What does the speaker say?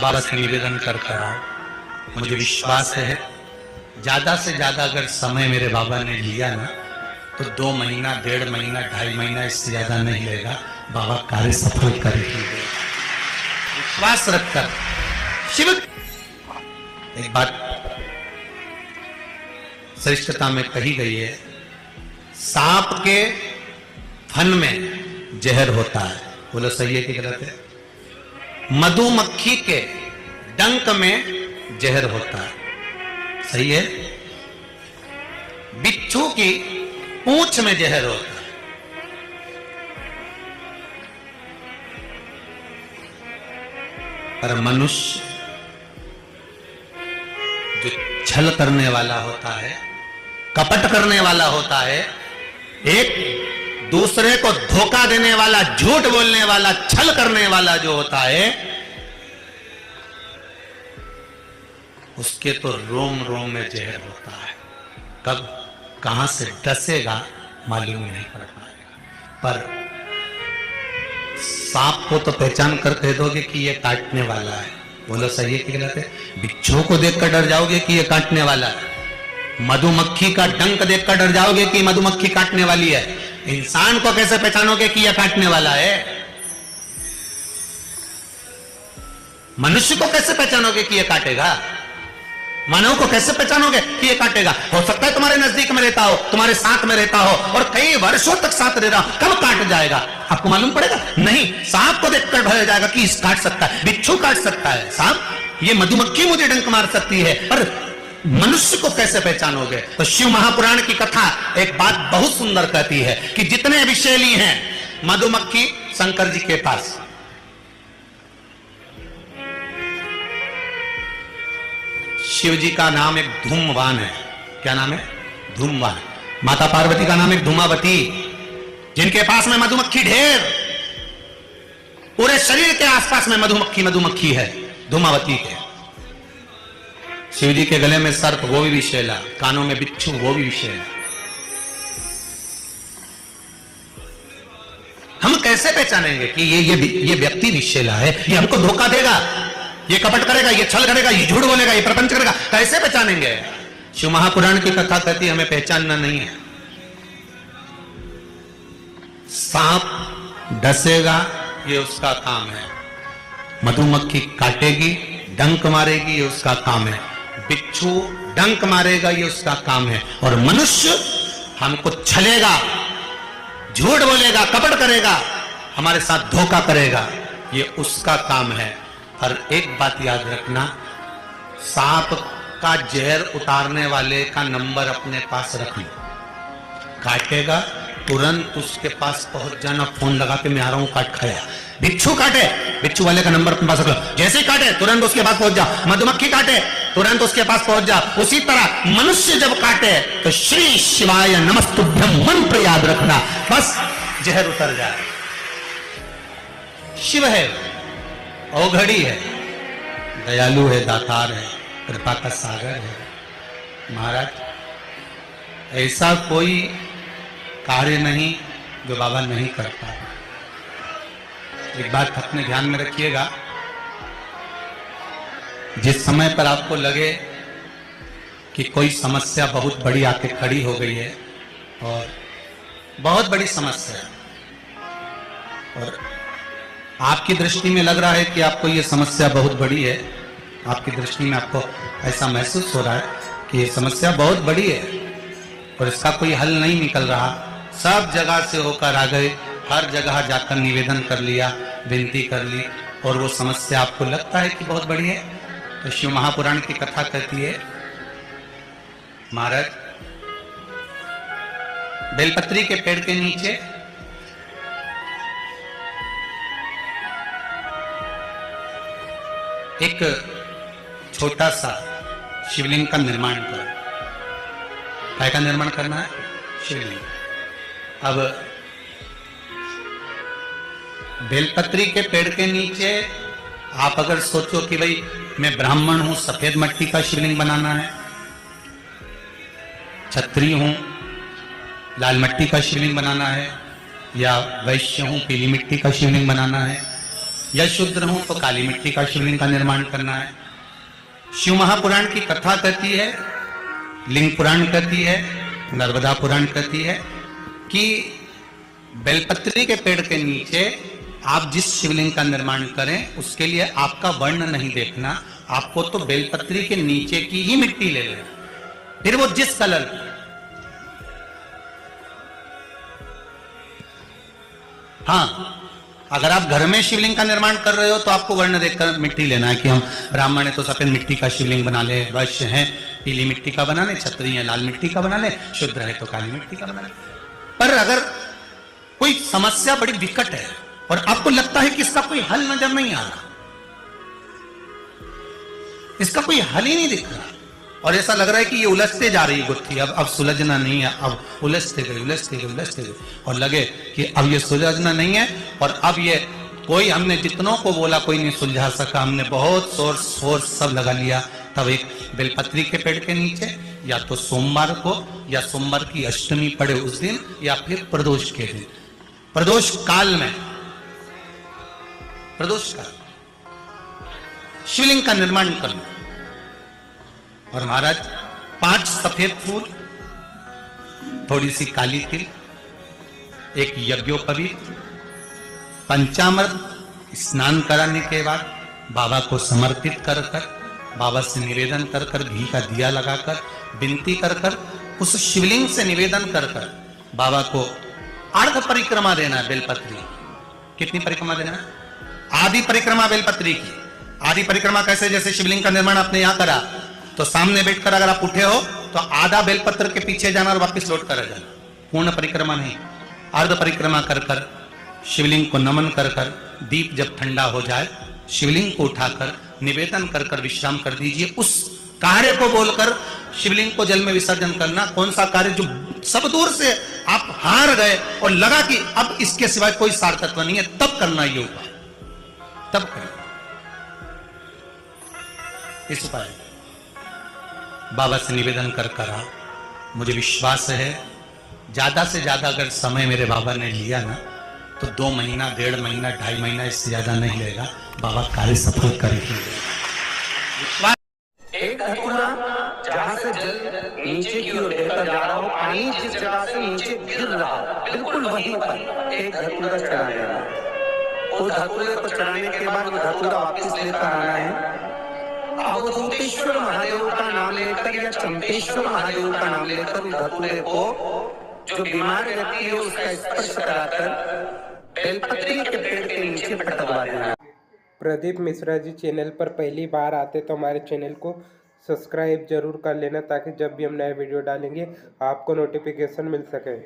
बाबा से निवेदन कर आओ। मुझे विश्वास है ज्यादा से ज्यादा अगर समय मेरे बाबा ने लिया ना तो 2 महीना, 1.5 महीना, 2.5 महीना, इससे ज्यादा नहीं लेगा। बाबा कार्य सफल कर ही देगा। विश्वास रखकर शिव। एक बात श्रेष्ठता में कही गई है, सांप के फन में जहर होता है। बोलो सही है कि गलत है? मधुमक्खी के डंक में जहर होता है। सही है? बिच्छू की पूंछ में जहर होता है। पर मनुष्य जो छल करने वाला होता है, कपट करने वाला होता है, एक दूसरे को धोखा देने वाला, झूठ बोलने वाला, छल करने वाला जो होता है, उसके तो रोम रोम में जहर होता है। कब कहां से डसेगा मालूम नहीं पड़ पाएगा। पर सांप को तो पहचान कर कह दोगे कि ये काटने वाला है। बोलो सही है कि गलत है? बिच्छू को देखकर डर जाओगे कि ये काटने वाला है। मधुमक्खी का डंक देखकर डर जाओगे कि मधुमक्खी काटने वाली है। इंसान को कैसे पहचानोगे कि यह काटने वाला है? मनुष्य को कैसे पहचानोगे कि यह काटेगा? मानव को कैसे पहचानोगे कि ये काटेगा? हो सकता है तुम्हारे नजदीक में रहता हो, तुम्हारे साथ में रहता हो और कई वर्षों तक साथ रह रहा हो, कब काट जाएगा आपको मालूम पड़ेगा? नहीं, सांप को देखकर भय जाएगा कि इस काट सकता है, बिच्छू काट सकता है, सांप, ये मधुमक्खी मुझे डंक मार सकती है, पर मनुष्य को कैसे पहचानोगे? तो शिव महापुराण की कथा एक बात बहुत सुंदर कहती है कि जितने विषैली हैं मधुमक्खी शंकर जी के पास, शिव जी का नाम एक धूमवान है। क्या नाम है? धूमवान। माता पार्वती का नाम एक धूमावती, जिनके पास में मधुमक्खी ढेर, पूरे शरीर के आसपास में मधुमक्खी मधुमक्खी है, धूमावती के। शिव जी के गले में सर्प, वो भी विषैला, कानों में बिच्छू, वो भी विषैला। हम कैसे पहचानेंगे कि ये व्यक्ति विषैला है, ये हमको धोखा देगा, ये कपट करेगा, ये छल करेगा, ये झूठ बोलेगा, ये प्रपंच करेगा? कैसे पहचानेंगे? शिव महापुराण की कथा कहती है हमें पहचानना नहीं है। सांप डसेगा, ये उसका काम है। मधुमक्खी काटेगी, डंक मारेगी, ये उसका काम है। बिच्छू डंक मारेगा, ये उसका काम है। और मनुष्य हमको छलेगा, झूठ बोलेगा, कपट करेगा, हमारे साथ धोखा करेगा, ये उसका काम है। पर एक बात याद रखना, सांप का जहर उतारने वाले का नंबर अपने पास रख लो। काटेगा तुरंत उसके पास पहुंच जाना, फोन लगा के मैं आ रहा हूं, काट खाया। बिच्छू काटे, बिच्छू वाले का नंबर अपने पास रख लो, जैसे ही काटे तुरंत उसके पास पहुंच जा। मधुमक्खी काटे तुरंत उसके पास पहुंच जा। उसी तरह मनुष्य जब काटे तो श्री शिवाय नमस्तुभ्यम मंत्र याद रखना, बस जहर उतर जाए। शिव है, औघड़ी है, दयालु है, दातार है, कृपा का सागर है। महाराज, ऐसा कोई कार्य नहीं जो बाबा नहीं करता। एक बात अपने ध्यान में रखिएगा, जिस समय पर आपको लगे कि कोई समस्या बहुत बड़ी आके खड़ी हो गई है, और बहुत बड़ी समस्या है, और आपकी दृष्टि में लग रहा है कि आपको ये समस्या बहुत बड़ी है, आपकी दृष्टि में आपको ऐसा महसूस हो रहा है कि ये समस्या बहुत बड़ी है और इसका कोई हल नहीं निकल रहा, सब जगह से होकर आ गए, हर जगह जाकर निवेदन कर लिया, विनती कर ली, और वो समस्या आपको लगता है कि बहुत बड़ी है, तो शिव महापुराण की कथा कहती है, महाराज बेलपत्री के पेड़ के नीचे एक छोटा सा शिवलिंग का निर्माण करो। काय का निर्माण करना है? शिवलिंग। अब बेलपत्री के पेड़ के नीचे आप अगर सोचो कि भाई मैं ब्राह्मण हूं, सफेद मिट्टी का शिवलिंग बनाना है, क्षत्रिय हूं, लाल मिट्टी का शिवलिंग बनाना है, या वैश्य हूं, पीली मिट्टी का शिवलिंग बनाना है, या शूद्र हूं तो काली मिट्टी का शिवलिंग का निर्माण करना है। शिव महापुराण की कथा कहती है, लिंग पुराण कहती है, नर्मदा पुराण कहती है कि बेलपत्री के पेड़ के नीचे आप जिस शिवलिंग का निर्माण करें उसके लिए आपका वर्ण नहीं देखना, आपको तो बेलपत्री के नीचे की ही मिट्टी ले लेना, फिर वो जिस कलर की। हाँ, अगर आप घर में शिवलिंग का निर्माण कर रहे हो तो आपको वर्ण देखकर मिट्टी लेना है कि हम ब्राह्मण है तो सफेद मिट्टी का शिवलिंग बना ले, वैश्य है पीली मिट्टी का बना ले, क्षत्रिय है लाल मिट्टी का बना ले, शूद्र है तो काली मिट्टी का बना ले। पर अगर कोई समस्या बड़ी विकट है और आपको लगता है कि इसका कोई हल नजर नहीं आ रहा, इसका कोई हल ही नहीं दिख रहा, और ऐसा लग रहा है कि ये उलझते जा रही गुत्थी, अब सुलझना नहीं है, अब उलझते गए और लगे कि अब ये सुलझना नहीं है, और अब ये कोई, हमने जितनों को बोला कोई नहीं सुलझा सका, हमने बहुत शोर सब लगा लिया। तब एक बेलपत्री के पेड़ के नीचे या तो सोमवार को या सोमवार की अष्टमी पड़े उस दिन या फिर प्रदोष के दिन, प्रदोष काल में, प्रदोष काल शिवलिंग का निर्माण करना। और महाराज 5 सफेद फूल, थोड़ी सी काली तिल, एक यज्ञोपवीत, पंचामृत स्नान कराने के बाद बाबा को समर्पित कर कर, बाबा से निवेदन कर कर, घी का दिया लगाकर विनती कर कर, उस शिवलिंग से निवेदन कर कर बाबा को अर्ध परिक्रमा देना है बेलपत्री। कितनी परिक्रमा देना है? आदि परिक्रमा बेलपत्री की। आदि परिक्रमा कैसे? जैसे शिवलिंग का निर्माण आपने यहां करा तो सामने बैठकर अगर आप उठे हो तो आधा बेलपत्र के पीछे जाना और वापस लौट कर जाना, पूर्ण परिक्रमा नहीं, अर्ध परिक्रमा कर कर शिवलिंग को नमन कर कर, दीप जब ठंडा हो जाए शिवलिंग को उठाकर निवेदन कर कर विश्राम कर दीजिए। उस कार्य को बोलकर शिवलिंग को जल में विसर्जन करना। कौन सा कार्य? जो सब दूर से आप हार गए और लगा कि अब इसके सिवाय कोई सार्थत्व नहीं है, तब करना ये उपाय, तब करें इस उपाय। बाबा से निवेदन कर करा, मुझे विश्वास है ज्यादा से ज्यादा अगर समय मेरे बाबा ने लिया ना तो 2 महीना, 1.5 महीना, 2.5 महीना, इससे ज्यादा नहीं लेगा, बाबा कार्य सफल करेंगे। एक धतूरा जहां से जल नीचे की ओर बहता जा रहा हो, पानी जिस जगह से नीचे गिर रहा हो, बिल्कुल वहीं पर एक धतूरा चढ़ा देना। उस धतूरे को चढ़ाने के बाद वो धतूरा वापस लेकर आना है। अवधूतेश्वर महादेव का नाम लेकर या चंपेश्वर महादेव का नाम लेकर उस धतूरे को, जो बीमार व्यक्ति है उसका स्पर्श कराकर बेलपत्री के पेड़ के नीचे पटकवा देना। प्रदीप मिश्रा जी चैनल पर पहली बार आते तो हमारे चैनल को सब्सक्राइब जरूर कर लेना, ताकि जब भी हम नए वीडियो डालेंगे आपको नोटिफिकेशन मिल सके।